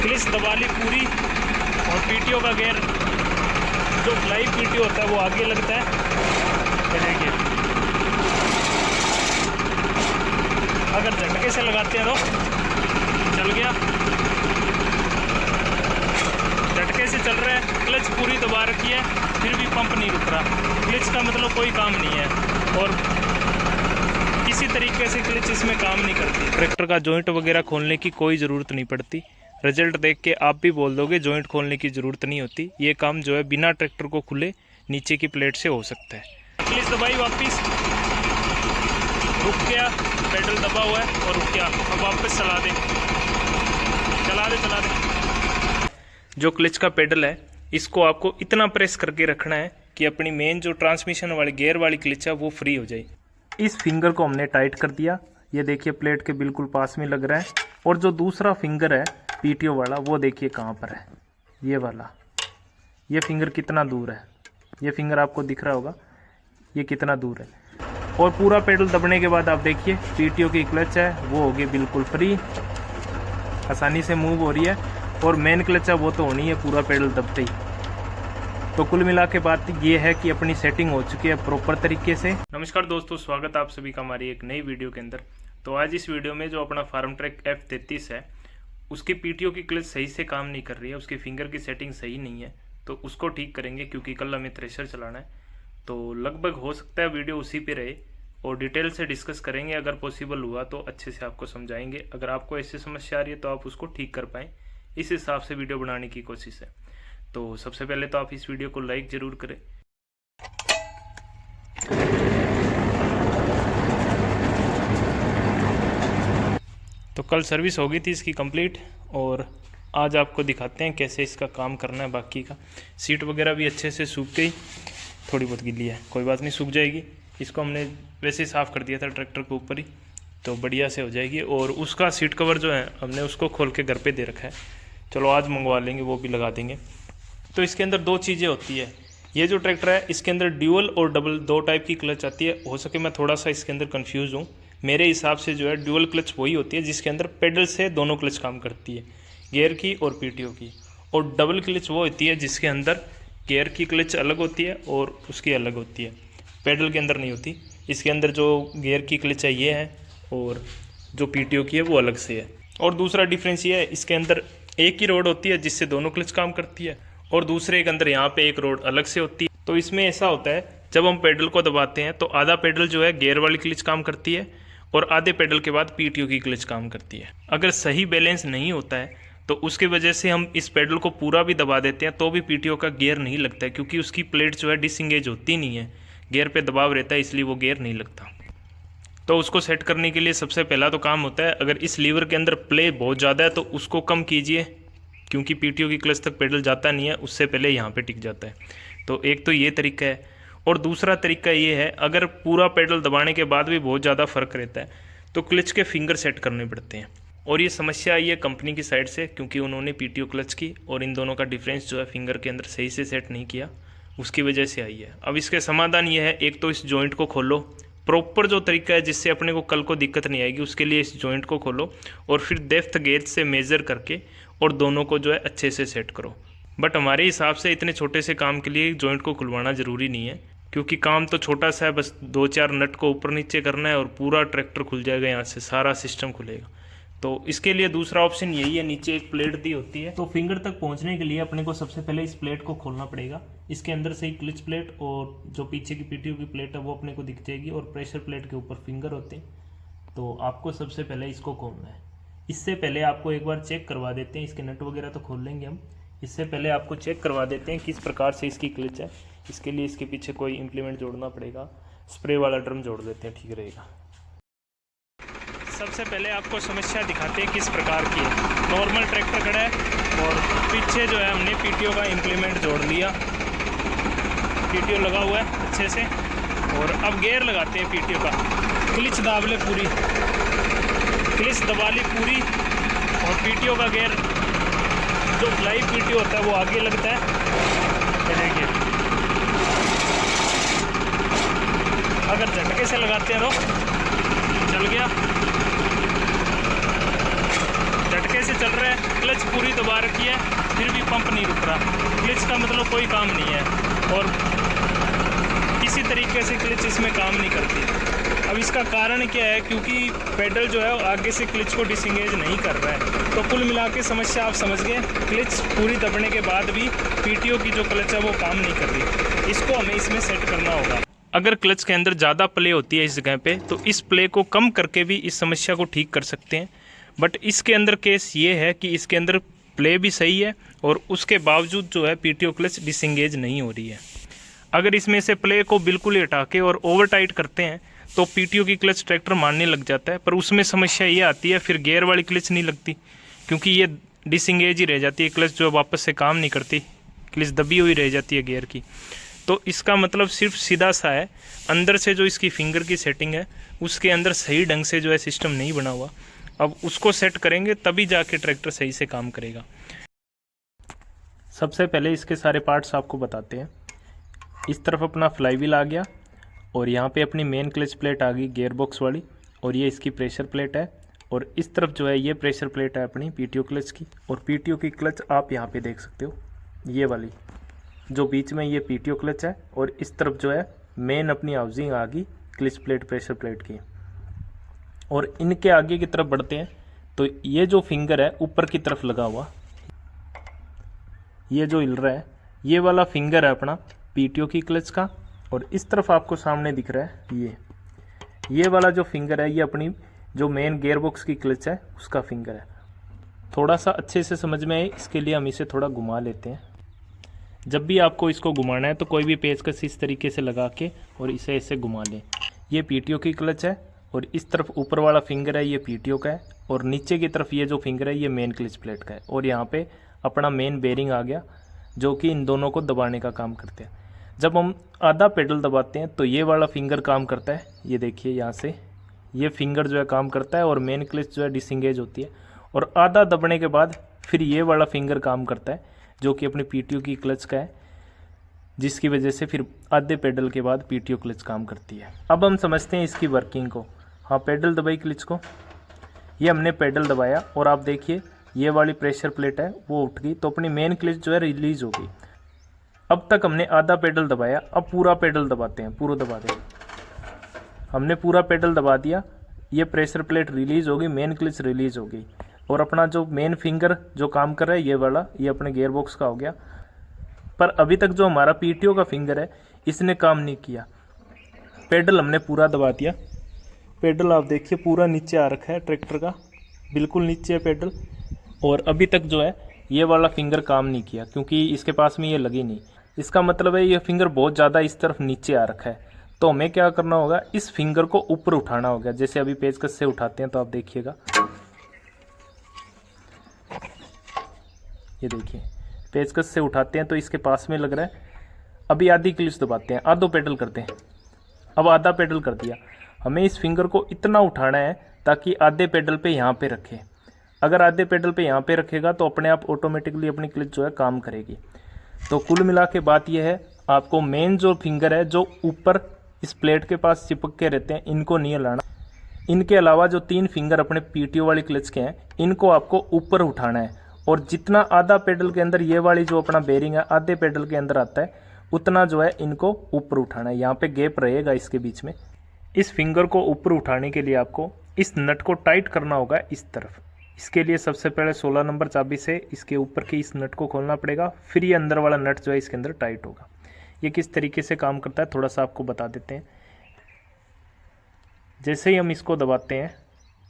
Clutch दबा ली पूरी और पीटीओ का गियर जो लाइव पीटीओ होता है वो आगे लगता है। ये देखिए, अगर झटके से लगाते हैं तो चल गया, झटके से चल रहा है। क्लच पूरी दबा रखी है फिर भी पंप नहीं रुक रहा। क्लच का मतलब कोई काम नहीं है और किसी तरीके से क्लच इसमें काम नहीं करती। ट्रैक्टर का जॉइंट वगैरह खोलने की कोई ज़रूरत नहीं पड़ती। रिजल्ट देख के आप भी बोल दोगे जॉइंट खोलने की ज़रूरत नहीं होती। ये काम जो है बिना ट्रैक्टर को खुले नीचे की प्लेट से हो सकता है। क्लच दबाई वापस, रुक गया, पेडल दबा हुआ है और रुक गया। अब वापस चला दे। जो क्लच का पेडल है इसको आपको इतना प्रेस करके रखना है कि अपनी मेन जो ट्रांसमिशन वाली गियर वाली क्लच है वो फ्री हो जाए। इस फिंगर को हमने टाइट कर दिया, ये देखिए प्लेट के बिल्कुल पास में लग रहा है। और जो दूसरा फिंगर है पीटीओ वाला वो देखिए कहाँ पर है, ये वाला। ये फिंगर कितना दूर है, ये फिंगर आपको दिख रहा होगा ये कितना दूर है। और पूरा पेडल दबने के बाद आप देखिए पीटीओ की क्लच है वो होगी बिल्कुल फ्री, आसानी से मूव हो रही है। और मेन क्लच है वो तो होनी है पूरा पेडल दबते ही। तो कुल मिला के बात ये है कि अपनी सेटिंग हो चुकी है प्रॉपर तरीके से। नमस्कार दोस्तों, स्वागत आप सभी का हमारी एक नई वीडियो के अंदर। तो आज इस वीडियो में जो अपना फार्म ट्रैक F33 है उसकी पीटीओ की क्लच सही से काम नहीं कर रही है, उसकी फिंगर की सेटिंग सही नहीं है, तो उसको ठीक करेंगे क्योंकि कल हमें थ्रेशर चलाना है। तो लगभग हो सकता है वीडियो उसी पे रहे और डिटेल से डिस्कस करेंगे। अगर पॉसिबल हुआ तो अच्छे से आपको समझाएंगे। अगर आपको ऐसी समस्या आ रही है तो आप उसको ठीक कर पाएँ, इस हिसाब से वीडियो बनाने की कोशिश है। तो सबसे पहले तो आप इस वीडियो को लाइक ज़रूर करें। तो कल सर्विस हो गई थी इसकी कंप्लीट और आज आपको दिखाते हैं कैसे इसका काम करना है। बाकी का सीट वगैरह भी अच्छे से सूख गई, थोड़ी बहुत गिल्ली है, कोई बात नहीं, सूख जाएगी। इसको हमने वैसे ही साफ़ कर दिया था ट्रैक्टर के ऊपर ही, तो बढ़िया से हो जाएगी। और उसका सीट कवर जो है हमने उसको खोल के घर पे दे रखा है, चलो आज मंगवा लेंगे, वो भी लगा देंगे। तो इसके अंदर दो चीज़ें होती है। ये जो ट्रैक्टर है इसके अंदर ड्यूअल और डबल दो टाइप की क्लच आती है। हो सके मैं थोड़ा सा इसके अंदर कंफ्यूज हूँ, मेरे हिसाब से जो है ड्यूअल क्लच वही होती है जिसके अंदर पेडल से दोनों क्लच काम करती है, गियर की और पीटीओ की। और डबल क्लच वो होती है जिसके अंदर गियर की क्लच अलग होती है और उसकी अलग होती है, पेडल के अंदर नहीं होती। इसके अंदर जो गियर की क्लच है ये है और जो पीटीओ की है वो अलग से है। और दूसरा डिफरेंस ये है, इसके अंदर एक ही रोड होती है जिससे दोनों क्लच काम करती है और दूसरे के अंदर यहाँ पे एक रोड अलग से होती है। तो इसमें ऐसा होता है जब हम पेडल को दबाते हैं तो आधा पेडल जो है गियर वाली क्लच काम करती है और आधे पेडल के बाद पीटीओ की क्लच काम करती है। अगर सही बैलेंस नहीं होता है तो उसकी वजह से हम इस पेडल को पूरा भी दबा देते हैं तो भी पीटीओ का गियर नहीं लगता है, क्योंकि उसकी प्लेट जो है डिसंगेज होती नहीं है, गियर पे दबाव रहता है, इसलिए वो गियर नहीं लगता। तो उसको सेट करने के लिए सबसे पहला तो काम होता है, अगर इस लीवर के अंदर प्ले बहुत ज़्यादा है तो उसको कम कीजिए, क्योंकि पीटीओ की क्लच तक पेडल जाता नहीं है, उससे पहले यहाँ पे टिक जाता है। तो एक तो ये तरीका है। और दूसरा तरीका ये है, अगर पूरा पेडल दबाने के बाद भी बहुत ज़्यादा फ़र्क रहता है तो क्लच के फिंगर सेट करने पड़ते हैं। और ये समस्या आई है कंपनी की साइड से, क्योंकि उन्होंने पीटीओ क्लच की और इन दोनों का डिफरेंस जो है फिंगर के अंदर सही से सेट नहीं किया, उसकी वजह से आई है। अब इसके समाधान ये है, एक तो इस जॉइंट को खोलो, प्रॉपर जो तरीका है जिससे अपने को कल को दिक्कत नहीं आएगी, उसके लिए इस जॉइंट को खोलो और फिर डेप्थ गेज से मेज़र करके और दोनों को जो है अच्छे से सेट करो। बट हमारे हिसाब से इतने छोटे से काम के लिए जॉइंट को खुलवाना ज़रूरी नहीं है, क्योंकि काम तो छोटा सा है, बस 2-4 नट को ऊपर नीचे करना है और पूरा ट्रैक्टर खुल जाएगा, यहाँ से सारा सिस्टम खुलेगा। तो इसके लिए दूसरा ऑप्शन यही है, नीचे एक प्लेट दी होती है। तो फिंगर तक पहुंचने के लिए अपने को सबसे पहले इस प्लेट को खोलना पड़ेगा। इसके अंदर से ही क्लच प्लेट और जो पीछे की पीटीओ की प्लेट है वो अपने को दिख जाएगी और प्रेशर प्लेट के ऊपर फिंगर होते हैं। तो आपको सबसे पहले इसको खोलना है। इससे पहले आपको एक बार चेक करवा देते हैं, इसके नट वगैरह तो खोल लेंगे हम, इससे पहले आपको चेक करवा देते हैं किस प्रकार से इसकी क्लच है। इसके लिए इसके पीछे कोई इम्प्लीमेंट जोड़ना पड़ेगा, स्प्रे वाला ड्रम जोड़ देते हैं, ठीक रहेगा। सबसे पहले आपको समस्या दिखाते हैं किस प्रकार की है। नॉर्मल ट्रैक्टर खड़ा है और पीछे जो है हमने पीटीओ का इम्प्लीमेंट जोड़ लिया, पीटीओ लगा हुआ है अच्छे से। और अब गियर लगाते हैं पीटीओ का। क्लच दाब ले पूरी, क्लच दबा ली पूरी और पीटीओ का गियर जो लाइव पीटीओ होता है वो आगे लगता है। ये देखिए, अगर झटके से लगाते हैं तो चल गया, झटके से चल रहा है। क्लच पूरी दबा क्लच का मतलब कोई काम नहीं है और किसी तरीके से क्लच इसमें काम नहीं करती। अब इसका कारण क्या है, क्योंकि पेडल जो है आगे से क्लच को डिसंगेज नहीं कर रहा है। तो कुल मिला के समस्या आप समझ गए, क्लच पूरी दबने के बाद भी पीटीओ की जो क्लच है वो काम नहीं कर रही। इसको हमें इसमें सेट करना होगा। अगर क्लच के अंदर ज़्यादा प्ले होती है इस जगह पे, तो इस प्ले को कम करके भी इस समस्या को ठीक कर सकते हैं। बट इसके अंदर केस ये है कि इसके अंदर प्ले भी सही है और उसके बावजूद जो है पीटीओ क्लच डिसंगेज नहीं हो रही है। अगर इसमें से प्ले को बिल्कुल ही हटा के और ओवर टाइट करते हैं तो पीटीओ की क्लच ट्रैक्टर मारने लग जाता है। पर उसमें समस्या ये आती है, फिर गियर वाली क्लच नहीं लगती, क्योंकि ये डिसंगेज ही रह जाती है। क्लच जो वापस से काम नहीं करती, क्लच दबी हुई रह जाती है गियर की। तो इसका मतलब सिर्फ सीधा सा है, अंदर से जो इसकी फिंगर की सेटिंग है उसके अंदर सही ढंग से जो है सिस्टम नहीं बना हुआ। अब उसको सेट करेंगे तभी जाके ट्रैक्टर सही से काम करेगा। सबसे पहले इसके सारे पार्ट्स आपको बताते हैं। इस तरफ अपना फ्लाईव्हील आ गया और यहाँ पे अपनी मेन क्लच प्लेट आ गई गियर बॉक्स वाली, और ये इसकी प्रेशर प्लेट है। और इस तरफ जो है ये प्रेशर प्लेट है अपनी पीटीओ क्लच की। और पीटीओ की क्लच आप यहाँ पे देख सकते हो, ये वाली जो बीच में ये पीटीओ क्लच है, और इस तरफ जो है मेन अपनी हाउसिंग आ गई क्लच प्लेट प्रेशर प्लेट की। और इनके आगे की तरफ बढ़ते हैं तो ये जो फिंगर है ऊपर की तरफ लगा हुआ, ये जो हिल रहा है ये वाला फिंगर है अपना पीटीओ की क्लच का। और इस तरफ आपको सामने दिख रहा है ये वाला जो फिंगर है ये अपनी जो मेन गियर बॉक्स की क्लच है उसका फिंगर है। थोड़ा सा अच्छे से समझ में आए इसके लिए हम इसे थोड़ा घुमा लेते हैं। जब भी आपको इसको घुमाना है तो कोई भी पेचकस इस तरीके से लगा के और इसे ऐसे घुमा लें। ये पीटीओ की क्लच है और इस तरफ ऊपर वाला फिंगर है ये पीटीओ का है, और नीचे की तरफ ये जो फिंगर है ये मेन क्लच प्लेट का है। और यहाँ पे अपना मेन बेरिंग आ गया जो कि इन दोनों को दबाने का काम करते हैं। जब हम आधा पेडल दबाते हैं तो ये वाला फिंगर काम करता है, ये देखिए यहाँ से ये फिंगर जो है काम करता है और मेन क्लच जो है डिसंगेज होती है। और आधा दबने के बाद फिर ये वाला फिंगर काम करता है जो कि अपनी पीटीओ की क्लच का है, जिसकी वजह से फिर आधे पेडल के बाद पीटीओ क्लच काम करती है। अब हम समझते हैं इसकी वर्किंग को। हाँ, पेडल दबाई क्लच को, ये हमने पेडल दबाया और आप देखिए ये वाली प्रेशर प्लेट है वो उठ गई, तो अपनी मेन क्लच जो है रिलीज हो गई। अब तक हमने आधा पेडल दबाया, अब पूरा पेडल दबाते हैं, पूरा दबा दें। हमने पूरा पेडल दबा दिया, ये प्रेशर प्लेट रिलीज हो गई, मेन क्लच रिलीज हो गई, और अपना जो मेन फिंगर जो काम कर रहा है ये वाला ये अपने गियर बॉक्स का हो गया। पर अभी तक जो हमारा पीटीओ का फिंगर है इसने काम नहीं किया। पेडल हमने पूरा दबा दिया, पेडल आप देखिए पूरा नीचे आ रखा है ट्रैक्टर का, बिल्कुल नीचे है पेडल। और अभी तक जो है ये वाला फिंगर काम नहीं किया क्योंकि इसके पास में ये लगी नहीं। इसका मतलब है ये फिंगर बहुत ज़्यादा इस तरफ नीचे आ रखा है। तो हमें क्या करना होगा, इस फिंगर को ऊपर उठाना होगा। जैसे अभी पेचकस से उठाते हैं तो आप देखिएगा, ये देखिए पेचकस से उठाते हैं तो इसके पास में लग रहा है। अभी आधी क्लच दबाते हैं, आधो पेडल करते हैं। अब आधा पेडल कर दिया, हमें इस फिंगर को इतना उठाना है ताकि आधे पेडल पे यहाँ पे रखे। अगर आधे पेडल पे यहाँ पे रखेगा तो अपने आप ऑटोमेटिकली अपनी क्लच जो है काम करेगी। तो कुल मिला के बात यह है, आपको मेन जो फिंगर है जो ऊपर इस प्लेट के पास चिपक के रहते हैं इनको नहीं हिलाना। इनके अलावा जो 3 फिंगर अपने पीटीओ वाली क्लच के हैं इनको आपको ऊपर उठाना है। और जितना आधा पेडल के अंदर ये वाली जो अपना बेरिंग है आधे पेडल के अंदर आता है उतना जो है इनको ऊपर उठाना है। यहाँ पे गैप रहेगा इसके बीच में। इस फिंगर को ऊपर उठाने के लिए आपको इस नट को टाइट करना होगा इस तरफ। इसके लिए सबसे पहले 16 नंबर चाबी से इसके ऊपर की इस नट को खोलना पड़ेगा, फिर ये अंदर वाला नट जो है इसके अंदर टाइट होगा। ये किस तरीके से काम करता है थोड़ा सा आपको बता देते हैं। जैसे ही हम इसको दबाते हैं,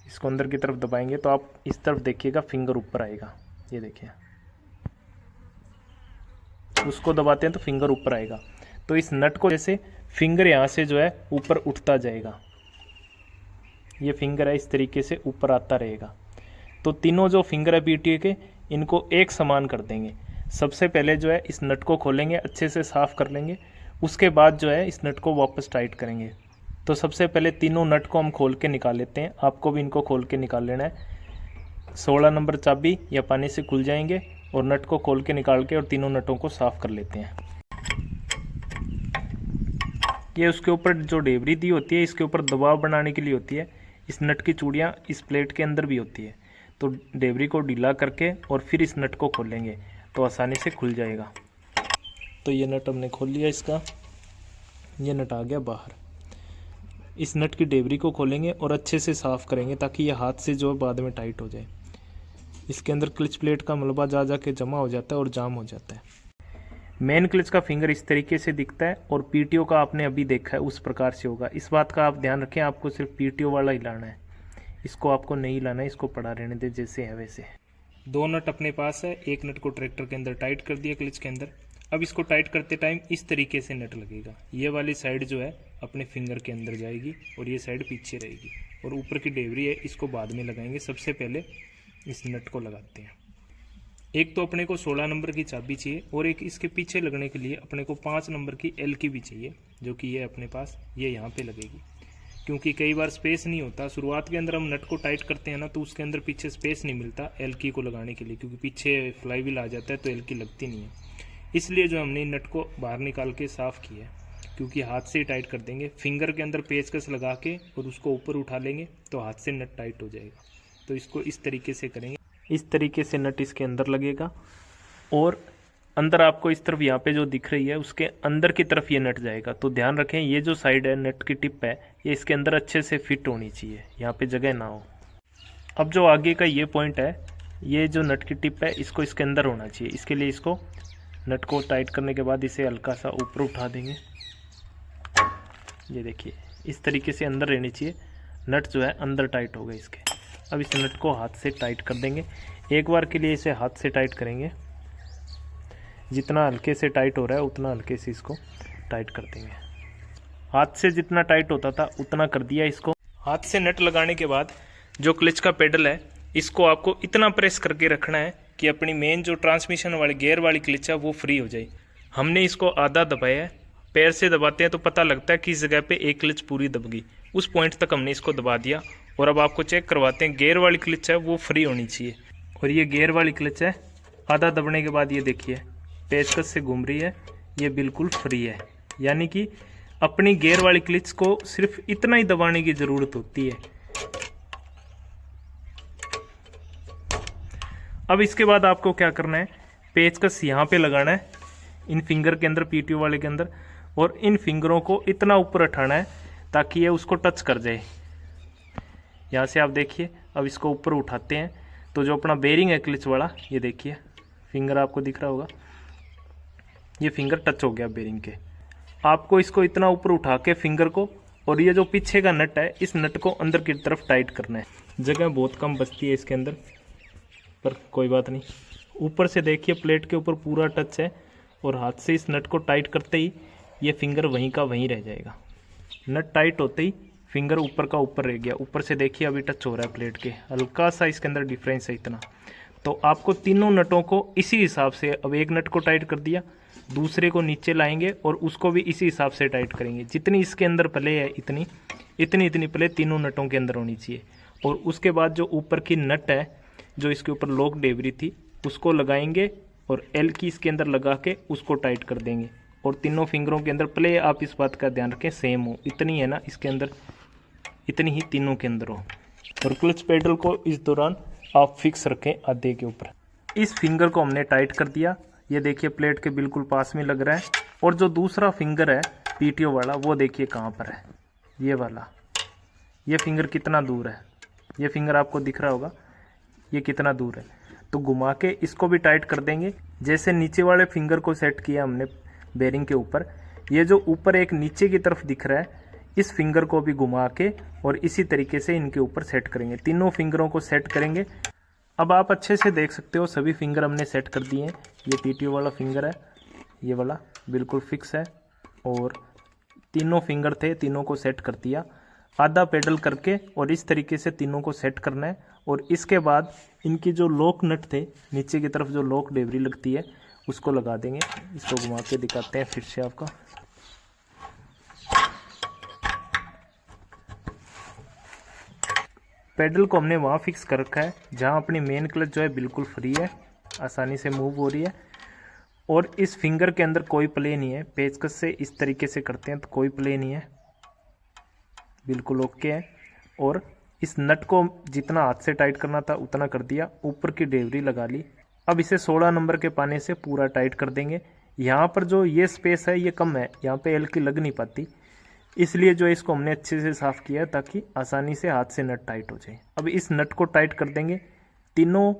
इसको अंदर की तरफ दबाएंगे तो आप इस तरफ देखिएगा फिंगर ऊपर आएगा, ये देखिए। उसको दबाते हैं तो फिंगर ऊपर आएगा। तो इस नट को जैसे फिंगर यहाँ से जो है ऊपर उठता जाएगा, ये फिंगर है इस तरीके से ऊपर आता रहेगा। तो तीनों जो फिंगर है पीटीओ के इनको एक समान कर देंगे। सबसे पहले जो है इस नट को खोलेंगे, अच्छे से साफ़ कर लेंगे, उसके बाद जो है इस नट को वापस टाइट करेंगे। तो सबसे पहले तीनों नट को हम खोल के निकाल लेते हैं, आपको भी इनको खोल के निकाल लेना है। 16 नंबर चाबी या पानी से खुल जाएंगे और नट को खोल के निकाल के और तीनों नटों को साफ़ कर लेते हैं। ये उसके ऊपर जो डेबरी दी होती है इसके ऊपर दबाव बनाने के लिए होती है। इस नट की चूड़ियाँ इस प्लेट के अंदर भी होती है, तो डेबरी को ढीला करके और फिर इस नट को खोलेंगे तो आसानी से खुल जाएगा। तो ये नट हमने खोल लिया इसका, ये नट आ गया बाहर। इस नट की डेबरी को खोलेंगे और अच्छे से साफ़ करेंगे ताकि ये हाथ से जो बाद में टाइट हो जाए। इसके अंदर क्लच प्लेट का मलबा जा के जमा हो जाता है और जाम हो जाता है। मेन क्लच का फिंगर इस तरीके से दिखता है और पीटीओ का आपने अभी देखा है उस प्रकार से होगा। इस बात का आप ध्यान रखें, आपको सिर्फ पीटीओ वाला ही लाना है, इसको आपको नहीं लाना है, इसको पड़ा रहने दे जैसे है वैसे। 2 नट अपने पास है, एक नट को ट्रैक्टर के अंदर टाइट कर दिया क्लच के अंदर। अब इसको टाइट करते टाइम इस तरीके से नट लगेगा। ये वाली साइड जो है अपने फिंगर के अंदर जाएगी और ये साइड पीछे रहेगी, और ऊपर की डेबरी है इसको बाद में लगाएंगे। सबसे पहले इस नट को लगाते हैं। एक तो अपने को 16 नंबर की चाबी चाहिए और एक इसके पीछे लगने के लिए अपने को 5 नंबर की एल की भी चाहिए, जो कि ये अपने पास ये यहाँ पे लगेगी। क्योंकि कई बार स्पेस नहीं होता, शुरुआत के अंदर हम नट को टाइट करते हैं ना, तो उसके अंदर पीछे स्पेस नहीं मिलता एल की को लगाने के लिए, क्योंकि पीछे फ्लाई व्हील आ जाता है तो एल की लगती नहीं है। इसलिए जो हमने नट को बाहर निकाल के साफ़ किया है, क्योंकि हाथ से ही टाइट कर देंगे। फिंगर के अंदर पेचकस लगा के और उसको ऊपर उठा लेंगे तो हाथ से नट टाइट हो जाएगा। तो इसको इस तरीके से करेंगे, इस तरीके से नट इसके अंदर लगेगा और अंदर आपको इस तरफ यहाँ पे जो दिख रही है उसके अंदर की तरफ ये नट जाएगा। तो ध्यान रखें, ये जो साइड है नट की टिप है ये इसके अंदर अच्छे से फिट होनी चाहिए, यहाँ पे जगह ना हो। अब जो आगे का ये पॉइंट है, ये जो नट की टिप है इसको इसके अंदर होना चाहिए। इसके लिए इसको नट को टाइट करने के बाद इसे हल्का सा ऊपर उठा देंगे। ये देखिए इस तरीके से अंदर रहनी चाहिए, नट जो है अंदर टाइट हो गए इसके। अब इस नट को हाथ से टाइट कर देंगे। एक बार के लिए इसे हाथ से टाइट करेंगे, जितना हल्के से टाइट हो रहा है उतना हल्के से इसको टाइट कर देंगे। हाथ से जितना टाइट होता था उतना कर दिया इसको। हाथ से नट लगाने के बाद जो क्लच का पेडल है इसको आपको इतना प्रेस करके रखना है कि अपनी मेन जो ट्रांसमिशन वाली गियर वाली क्लच है वो फ्री हो जाए। हमने इसको आधा दबाया है, पैर से दबाते हैं तो पता लगता है कि इस जगह पे एक क्लच पूरी दब गई, उस पॉइंट तक हमने इसको दबा दिया। और अब आपको चेक करवाते हैं, गियर वाली क्लच है वो फ्री होनी चाहिए और ये गियर वाली क्लच है। आधा दबने के बाद ये देखिए पेचकस से घूम रही है, ये बिल्कुल फ्री है। यानी कि अपनी गियर वाली क्लच को सिर्फ इतना ही दबाने की ज़रूरत होती है। अब इसके बाद आपको क्या करना है, पेचकस यहाँ पे लगाना है इन फिंगर के अंदर, पीटीओ वाले के अंदर, और इन फिंगरों को इतना ऊपर उठाना है ताकि ये उसको टच कर जाए। यहाँ से आप देखिए, अब इसको ऊपर उठाते हैं तो जो अपना बेरिंग है क्लच वाला, ये देखिए फिंगर आपको दिख रहा होगा, ये फिंगर टच हो गया बेरिंग के। आपको इसको इतना ऊपर उठा के फिंगर को, और ये जो पीछे का नट है इस नट को अंदर की तरफ टाइट करना है। जगह बहुत कम बचती है इसके अंदर, पर कोई बात नहीं। ऊपर से देखिए प्लेट के ऊपर पूरा टच है और हाथ से इस नट को टाइट करते ही ये फिंगर वहीं का वहीं रह जाएगा। नट टाइट होते ही फिंगर ऊपर का ऊपर रह गया। ऊपर से देखिए अभी टच हो रहा है प्लेट के, हल्का सा इसके अंदर डिफरेंस है इतना। तो आपको तीनों नटों को इसी हिसाब से, अब एक नट को टाइट कर दिया, दूसरे को नीचे लाएंगे और उसको भी इसी हिसाब से टाइट करेंगे। जितनी इसके अंदर प्ले है इतनी इतनी इतनी प्ले तीनों नटों के अंदर होनी चाहिए। और उसके बाद जो ऊपर की नट है, जो इसके ऊपर लॉक डेबरी थी, उसको लगाएंगे और एल की इसके अंदर लगा के उसको टाइट कर देंगे। और तीनों फिंगरों के अंदर प्ले, आप इस बात का ध्यान रखें, सेम हो, इतनी है ना इसके अंदर, इतनी ही तीनों के अंदर हो। और क्लच पेडल को इस दौरान आप फिक्स रखें आधे के ऊपर। इस फिंगर को हमने टाइट कर दिया, ये देखिए प्लेट के बिल्कुल पास में लग रहा है। और जो दूसरा फिंगर है पीटीओ वाला, वो देखिए कहाँ पर है, ये वाला। ये फिंगर कितना दूर है, ये फिंगर आपको दिख रहा होगा, ये कितना दूर है। तो घुमा के इसको भी टाइट कर देंगे। जैसे नीचे वाले फिंगर को सेट किया हमने बेरिंग के ऊपर, ये जो ऊपर एक नीचे की तरफ दिख रहा है, इस फिंगर को भी घुमा के और इसी तरीके से इनके ऊपर सेट करेंगे। तीनों फिंगरों को सेट करेंगे। अब आप अच्छे से देख सकते हो सभी फिंगर हमने सेट कर दिए हैं। ये पीटीओ वाला फिंगर है, ये वाला बिल्कुल फिक्स है, और तीनों फिंगर थे, तीनों को सेट कर दिया आधा पेडल करके। और इस तरीके से तीनों को सेट करना है। और इसके बाद इनकी जो लॉक नट थे, नीचे की तरफ जो लॉक डेबरी लगती है, उसको लगा देंगे। इसको घुमा के दिखाते हैं फिर से आपका। पेडल को हमने वहाँ फिक्स कर रखा है जहाँ अपनी मेन क्लच जो है बिल्कुल फ्री है, आसानी से मूव हो रही है। और इस फिंगर के अंदर कोई प्ले नहीं है, पेचकस से इस तरीके से करते हैं तो कोई प्ले नहीं है, बिल्कुल ओके है। और इस नट को जितना हाथ से टाइट करना था उतना कर दिया, ऊपर की डेबरी लगा ली। अब इसे 16 नंबर के पाने से पूरा टाइट कर देंगे। यहाँ पर जो ये स्पेस है ये कम है, यहाँ पे एल की लग नहीं पाती, इसलिए जो इसको हमने अच्छे से साफ़ किया ताकि आसानी से हाथ से नट टाइट हो जाए। अब इस नट को टाइट कर देंगे, तीनों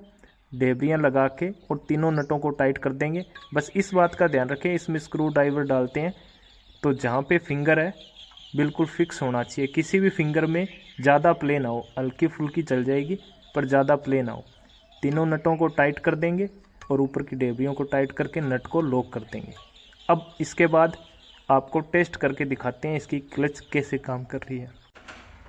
ढेबरियाँ लगा के और तीनों नटों को टाइट कर देंगे। बस इस बात का ध्यान रखें, इसमें स्क्रू ड्राइवर डालते हैं तो जहाँ पे फिंगर है बिल्कुल फिक्स होना चाहिए। किसी भी फिंगर में ज़्यादा प्ले ना हो, हल्की फुल्की चल जाएगी पर ज़्यादा प्ले ना हो। तीनों नटों को टाइट कर देंगे और ऊपर की ढेबरियों को टाइट करके नट को लॉक कर देंगे। अब इसके बाद आपको टेस्ट करके दिखाते हैं इसकी क्लच कैसे काम कर रही है।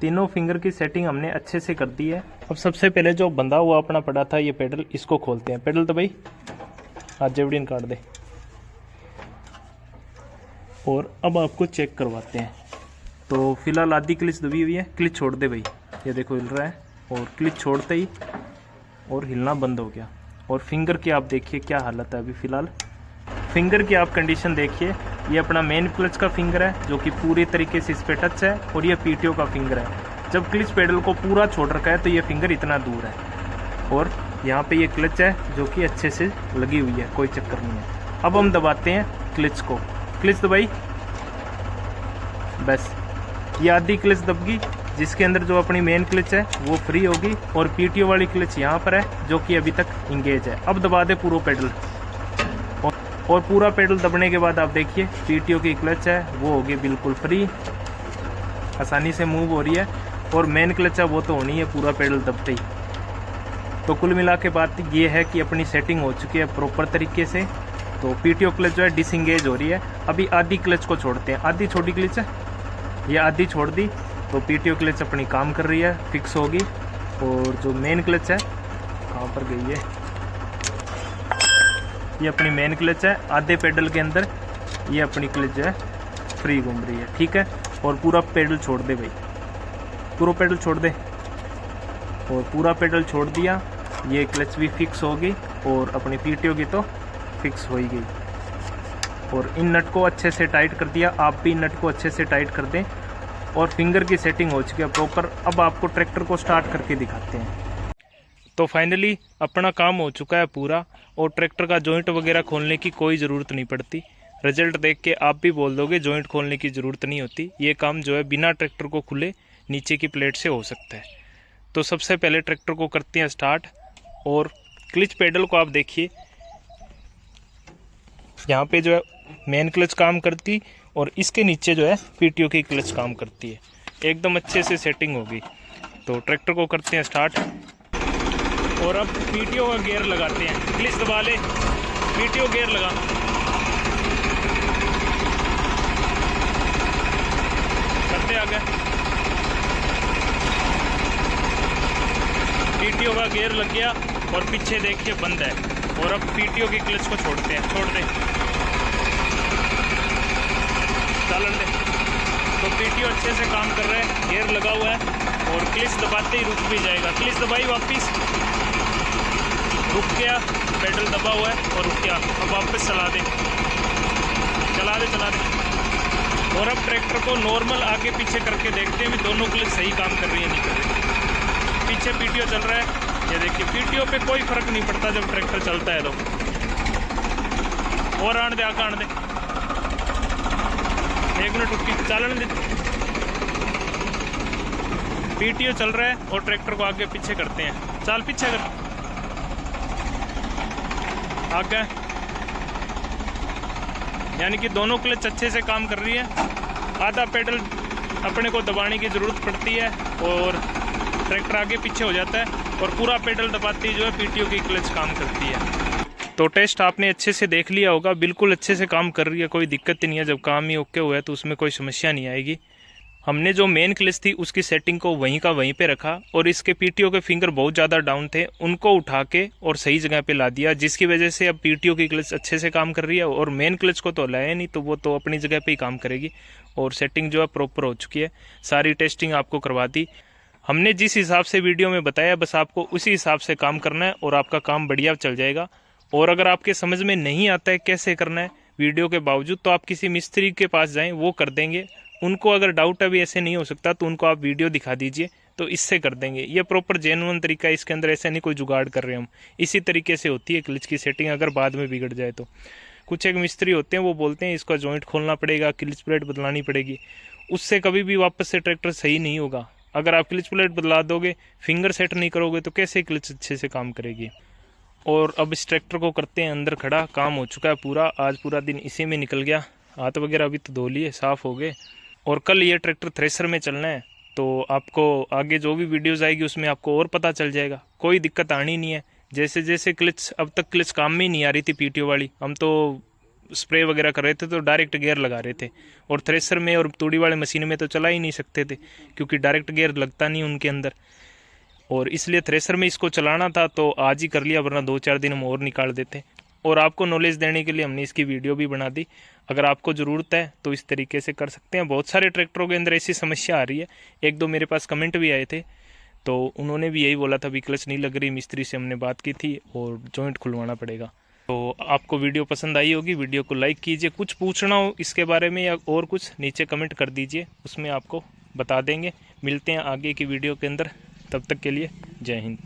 तीनों फिंगर की सेटिंग हमने अच्छे से कर दी है। अब सबसे पहले जो बंधा हुआ अपना पड़ा था ये पेडल, इसको खोलते हैं। पेडल तो भाई हाथ जेवड़ीन काट दे। और अब आपको चेक करवाते हैं। तो फिलहाल आधी क्लिच दबी हुई है, क्लिच छोड़ दे भाई, ये देखो हिल रहा है और क्लिच छोड़ते ही और हिलना बंद हो गया। और फिंगर की आप देखिए क्या हालत है अभी फ़िलहाल। फिंगर की आप कंडीशन देखिए, ये अपना मेन क्लच का फिंगर है जो कि पूरी तरीके से इस पे टच है, और ये पीटीओ का फिंगर है। जब क्लच पेडल को पूरा छोड़ रखा है तो ये फिंगर इतना दूर है, और यहाँ पे ये क्लच है जो कि अच्छे से लगी हुई है, कोई चक्कर नहीं है। अब हम दबाते हैं क्लच को, क्लच दबाई, बस ये आधी क्लच दबगी जिसके अंदर जो अपनी मेन क्लच है वो फ्री होगी, और पीटीओ वाली क्लच यहाँ पर है जो कि अभी तक इंगेज है। अब दबा दे पूरा पेडल, और पूरा पेडल दबने के बाद आप देखिए पीटीओ की क्लच है वो होगी बिल्कुल फ्री, आसानी से मूव हो रही है। और मेन क्लच है वो तो होनी है पूरा पेडल दबते ही। तो कुल मिला के बात ये है कि अपनी सेटिंग हो चुकी है प्रॉपर तरीके से। तो पीटीओ क्लच जो है डिसंगेज हो रही है। अभी आधी क्लच को छोड़ते हैं, आधी छोटी क्लच है, ये आधी छोड़ दी तो पीटीओ क्लच अपनी काम कर रही है, फिक्स होगी। और जो मेन क्लच है कहाँ पर गई है, ये अपनी मेन क्लच है, आधे पेडल के अंदर ये अपनी क्लच जो है फ्री घूम रही है, ठीक है। और पूरा पेडल छोड़ दे भाई, पूरा पेडल छोड़ दे, और पूरा पेडल छोड़ दिया, ये क्लच भी फिक्स होगी और अपनी पीटीओ की तो फिक्स हो ही गई। और इन नट को अच्छे से टाइट कर दिया, आप भी इन नट को अच्छे से टाइट कर दें। और फिंगर की सेटिंग हो चुकी है प्रॉपर। अब आपको ट्रैक्टर को स्टार्ट करके दिखाते हैं। तो फाइनली अपना काम हो चुका है पूरा, और ट्रैक्टर का जॉइंट वगैरह खोलने की कोई ज़रूरत नहीं पड़ती। रिजल्ट देख के आप भी बोल दोगे जॉइंट खोलने की ज़रूरत नहीं होती। ये काम जो है बिना ट्रैक्टर को खुले नीचे की प्लेट से हो सकता है। तो सबसे पहले ट्रैक्टर को करते हैं स्टार्ट, और क्लच पेडल को आप देखिए, यहाँ पे जो है मेन क्लच काम करती और इसके नीचे जो है पीटीओ की क्लच काम करती है, एकदम अच्छे से सेटिंग होगी। तो ट्रैक्टर को करते हैं स्टार्ट, और अब पीटीओ का गियर लगाते हैं। क्लच दबा ले, पीटीओ गियर लगा, करते आगे। पीटीओ का गियर लग गया और पीछे देखिए बंद है। और अब पीटीओ की क्लच को छोड़ते हैं, छोड़ दे, चालन दे। तो पीटीओ अच्छे से काम कर रहा है, गियर लगा हुआ है, और क्लच दबाते ही रुक भी जाएगा। क्लच दबाई वापस, रुक गया, पेडल दबा हुआ है और रुक गया। अब वापस चला दे, चला दे, चला दे। और अब ट्रैक्टर को नॉर्मल आगे पीछे करके देखते हैं भी दोनों क्लच सही काम कर रही है, नहीं कर रही। पीछे पीटीओ चल रहा है, ये देखिए पीटीओ पे कोई फर्क नहीं पड़ता जब ट्रैक्टर चलता है तो। और आने दे, आगे आने दे, 1 मिनट रुकी, चालन दे। पीटीओ चल रहा है और ट्रैक्टर को आगे पीछे करते हैं। चाल पीछे कर, आगे, यानी कि दोनों क्लच अच्छे से काम कर रही है। आधा पेडल अपने को दबाने की ज़रूरत पड़ती है और ट्रैक्टर आगे पीछे हो जाता है, और पूरा पेडल दबाती जो है पीटीओ की क्लच काम करती है। तो टेस्ट आपने अच्छे से देख लिया होगा, बिल्कुल अच्छे से काम कर रही है, कोई दिक्कत नहीं है। जब काम ही ओके हुआ है तो उसमें कोई समस्या नहीं आएगी। हमने जो मेन क्लच थी उसकी सेटिंग को वहीं का वहीं पे रखा, और इसके पीटीओ के फिंगर बहुत ज़्यादा डाउन थे, उनको उठा के और सही जगह पे ला दिया, जिसकी वजह से अब पीटीओ की क्लच अच्छे से काम कर रही है। और मेन क्लच को तो लाया नहीं, तो वो तो अपनी जगह पे ही काम करेगी। और सेटिंग जो है प्रॉपर हो चुकी है, सारी टेस्टिंग आपको करवा दी हमने। जिस हिसाब से वीडियो में बताया बस आपको उसी हिसाब से काम करना है, और आपका काम बढ़िया चल जाएगा। और अगर आपके समझ में नहीं आता है कैसे करना है वीडियो के बावजूद, तो आप किसी मिस्त्री के पास जाएं, वो कर देंगे। उनको अगर डाउट अभी ऐसे नहीं हो सकता तो उनको आप वीडियो दिखा दीजिए, तो इससे कर देंगे। ये प्रॉपर जेन्युइन तरीका है, इसके अंदर ऐसा नहीं कोई जुगाड़ कर रहे हम। इसी तरीके से होती है क्लच की सेटिंग, अगर बाद में बिगड़ जाए तो। कुछ एक मिस्त्री होते हैं वो बोलते हैं इसका जॉइंट खोलना पड़ेगा, क्लच प्लेट बदलानी पड़ेगी, उससे कभी भी वापस से ट्रैक्टर सही नहीं होगा। अगर आप क्लच प्लेट बदला दोगे, फिंगर सेट नहीं करोगे तो कैसे क्लच अच्छे से काम करेगी। और अब इस ट्रैक्टर को करते हैं अंदर खड़ा। काम हो चुका है पूरा, आज पूरा दिन इसी में निकल गया। हाथ वगैरह अभी तो धो लिए, साफ़ हो गए। और कल ये ट्रैक्टर थ्रेसर में चलना है, तो आपको आगे जो भी वीडियोज़ आएगी उसमें आपको और पता चल जाएगा। कोई दिक्कत आनी नहीं है। जैसे जैसे क्लच, अब तक क्लच काम में ही नहीं आ रही थी पीटीओ वाली, हम तो स्प्रे वगैरह कर रहे थे तो डायरेक्ट गियर लगा रहे थे। और थ्रेसर में और तूड़ी वाले मशीन में तो चला ही नहीं सकते थे क्योंकि डायरेक्ट गियर लगता नहीं उनके अंदर। और इसलिए थ्रेसर में इसको चलाना था तो आज ही कर लिया, वरना 2-4 दिन हम और निकाल देते। और आपको नॉलेज देने के लिए हमने इसकी वीडियो भी बना दी। अगर आपको ज़रूरत है तो इस तरीके से कर सकते हैं। बहुत सारे ट्रैक्टरों के अंदर ऐसी समस्या आ रही है। 1-2 मेरे पास कमेंट भी आए थे, तो उन्होंने भी यही बोला था भी क्लच नहीं लग रही। मिस्त्री से हमने बात की थी और जॉइंट खुलवाना पड़ेगा। तो आपको वीडियो पसंद आई होगी, वीडियो को लाइक कीजिए। कुछ पूछना हो इसके बारे में या और कुछ, नीचे कमेंट कर दीजिए, उसमें आपको बता देंगे। मिलते हैं आगे की वीडियो के अंदर, तब तक के लिए जय हिंद।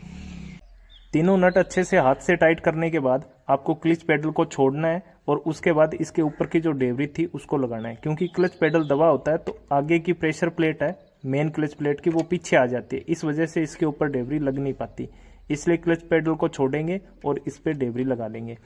तीनों नट अच्छे से हाथ से टाइट करने के बाद आपको क्लच पेडल को छोड़ना है और उसके बाद इसके ऊपर की जो डेबरी थी उसको लगाना है। क्योंकि क्लच पेडल दबा होता है तो आगे की प्रेशर प्लेट है मेन क्लच प्लेट की, वो पीछे आ जाती है। इस वजह से इसके ऊपर डेबरी लग नहीं पाती, इसलिए क्लच पेडल को छोड़ेंगे और इस पर डेबरी लगा लेंगे।